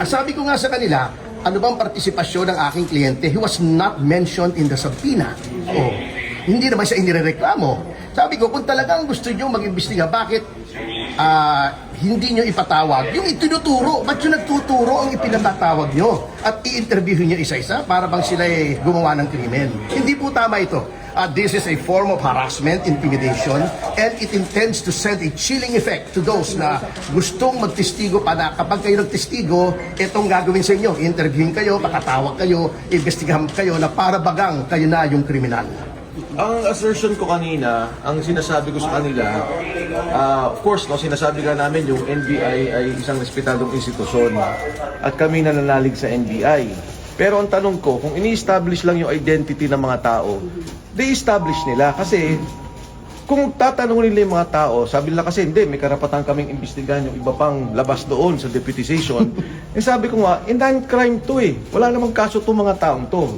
Sabi ko nga sa kanila, ano bang partisipasyon ng aking kliyente? He was not mentioned in the subpoena. Oh, hindi naman siya inirereklamo. Sabi ko, kung talagang gusto nyo mag-imbestiga, bakit hindi nyo ipatawag? Yung itinuturo, ba't yung nagtuturo ang ipinatatawag nyo? At i-interview nyo isa-isa para bang sila gumawa ng krimen? Hindi po tama ito. This is a form of harassment, intimidation, and it intends to send a chilling effect to those na gustong magtestigo pa na kapag kayo nagtestigo, itong gagawin sa inyo. Interviewin kayo, pakatawag kayo, investigahan kayo na para bagang kayo na yung kriminal. Ang assertion ko kanina, ang sinasabi ko sa kanila, of course, no, sinasabi ka namin yung NBI ay isang respetadong institusyon at kami nananalig sa NBI. Pero ang tanong ko, kung ini-establish lang yung identity ng mga tao, de-establish nila. Kasi kung tatanungin nila yung mga tao, sabi nila kasi hindi, may karapatan kaming imbestigahan yung iba pang labas doon sa deputization. Sabi ko nga, inland crime to eh. Wala namang kaso itong mga taong to.